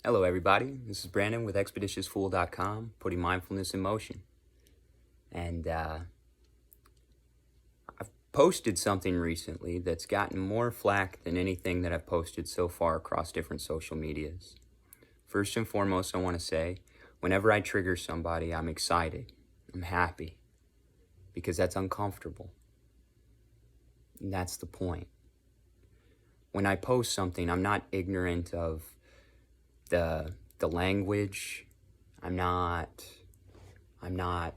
Hello everybody, this is Brandon with expeditiousfool.com, putting mindfulness in motion. And I've posted something recently that's gotten more flack than anything that I've posted so far across different social medias. First and foremost, I want to say, whenever I trigger somebody, I'm excited, I'm happy, because that's uncomfortable. And that's the point. When I post something, I'm not ignorant of the language. I'm not not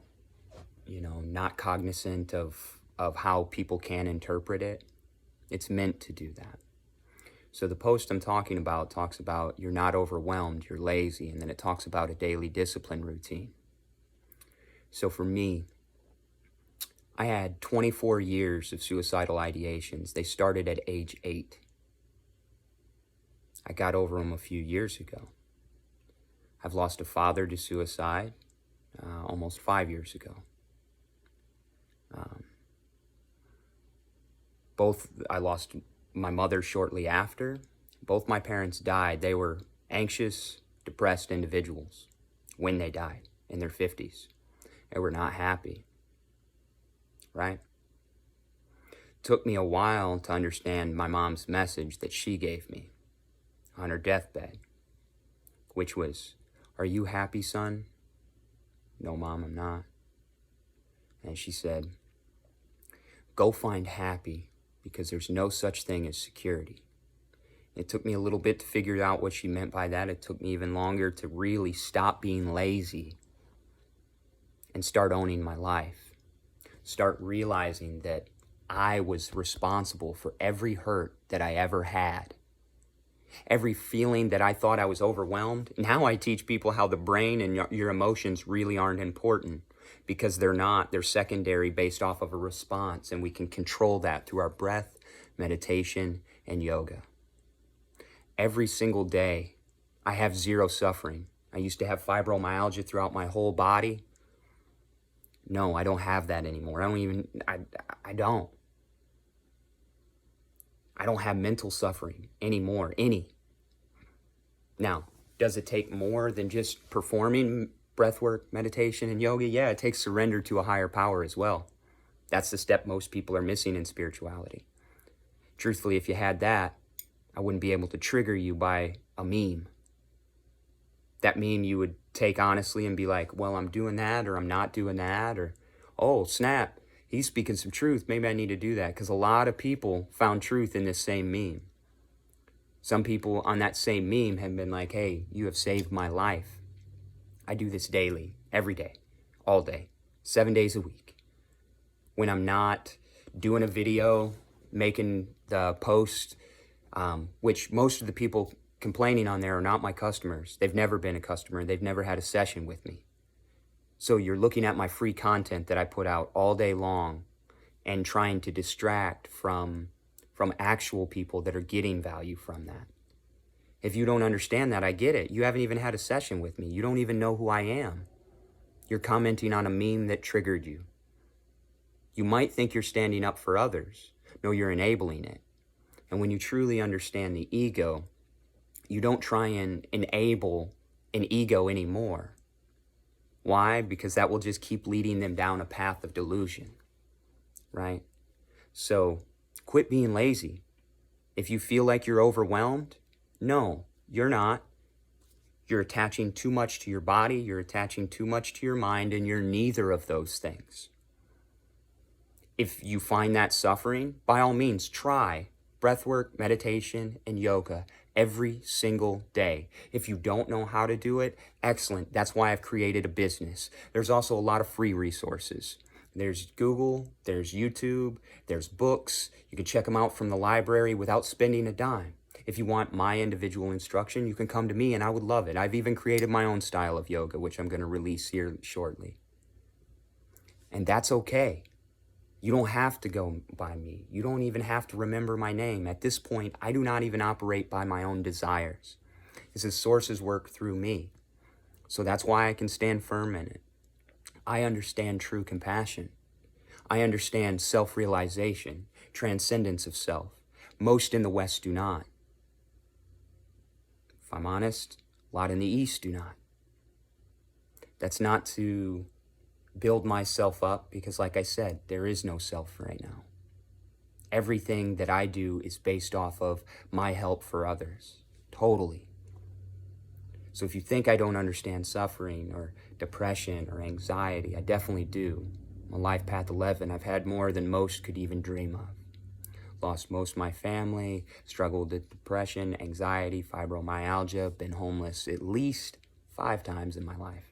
cognizant of how people can interpret it. It's meant to do that. So the post I'm talking about talks about you're not overwhelmed, you're lazy, and then it talks about a daily discipline routine. So for me, I had 24 years of suicidal ideations. They started at age 8. I got over them a few years ago. I've lost a father to suicide almost 5 years ago. I lost my mother shortly after. Both my parents died. They were anxious, depressed individuals when they died in their 50s. They were not happy, right? Took me a while to understand my mom's message that she gave me on her deathbed, which was, "Are you happy, son?" "No, Mom, I'm not." And she said, "Go find happy, because there's no such thing as security." It took me a little bit to figure out what she meant by that. It took me even longer to really stop being lazy and start owning my life. Start realizing that I was responsible for every hurt that I ever had. Every feeling that I thought I was overwhelmed. Now I teach people how the brain and your emotions really aren't important, because they're not. They're secondary, based off of a response, and we can control that through our breath, meditation, and yoga. Every single day, I have zero suffering. I used to have fibromyalgia throughout my whole body. No, I don't have that anymore. I don't. I don't have mental suffering anymore, any. Now, does it take more than just performing breathwork, meditation, and yoga? Yeah, it takes surrender to a higher power as well. That's the step most people are missing in spirituality. Truthfully, if you had that, I wouldn't be able to trigger you by a meme. That meme you would take honestly and be like, well, I'm doing that, or I'm not doing that, or, oh, snap, he's speaking some truth. Maybe I need to do that, because a lot of people found truth in this same meme. Some people on that same meme have been like, hey, you have saved my life. I do this daily, every day, all day, 7 days a week. When I'm not doing a video, making the post, which most of the people complaining on there are not my customers. They've never been a customer. They've never had a session with me. So you're looking at my free content that I put out all day long and trying to distract from actual people that are getting value from that. If you don't understand that, I get it. You haven't even had a session with me. You don't even know who I am. You're commenting on a meme that triggered you. You might think you're standing up for others. No, you're enabling it. And when you truly understand the ego, you don't try and enable an ego anymore. Why? Because that will just keep leading them down a path of delusion, right? So quit being lazy. If you feel like you're overwhelmed, no, you're not. You're attaching too much to your body, you're attaching too much to your mind, and you're neither of those things. If you find that suffering, by all means, try breathwork, meditation, and yoga every single day. If you don't know how to do it, excellent. That's why I've created a business. There's also a lot of free resources. There's Google, there's YouTube, there's books. You can check them out from the library without spending a dime. If you want my individual instruction, you can come to me and I would love it. I've even created my own style of yoga, which I'm going to release here shortly. And that's okay. You don't have to go by me. You don't even have to remember my name. At this point, I do not even operate by my own desires. This is sources work through me. So that's why I can stand firm in it. I understand true compassion. I understand self-realization, transcendence of self. Most in the West do not. If I'm honest, A lot in the East do not. That's not to build myself up, because like I said, there is no self right now. Everything that I do is based off of my help for others. Totally. So if you think I don't understand suffering or depression or anxiety, I definitely do. I'm on life path 11. I've had more than most could even dream of. Lost most of my family, struggled with depression, anxiety, fibromyalgia, been homeless at least 5 times in my life.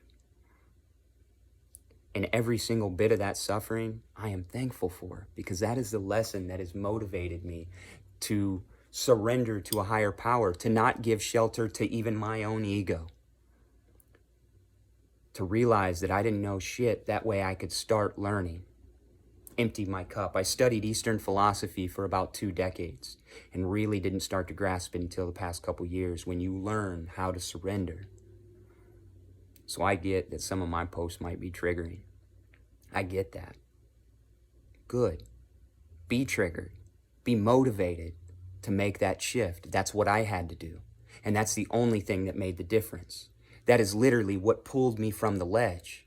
And every single bit of that suffering, I am thankful for, because that is the lesson that has motivated me to surrender to a higher power, to not give shelter to even my own ego. To realize that I didn't know shit, that way I could start learning. Empty my cup. I studied Eastern philosophy for about 2 decades and really didn't start to grasp it until the past couple years, when you learn how to surrender. So I get that some of my posts might be triggering. I get that. Good. Be triggered. Be motivated to make that shift. That's what I had to do. And that's the only thing that made the difference. That is literally what pulled me from the ledge.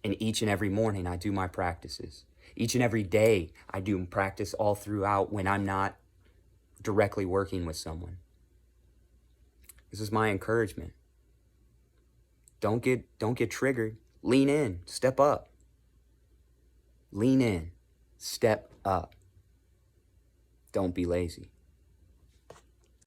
And each and every morning I do my practices. Each and every day I do practice all throughout when I'm not directly working with someone. This is my encouragement. Don't get triggered. Lean in. Step up. Lean in. Step up. Don't be lazy.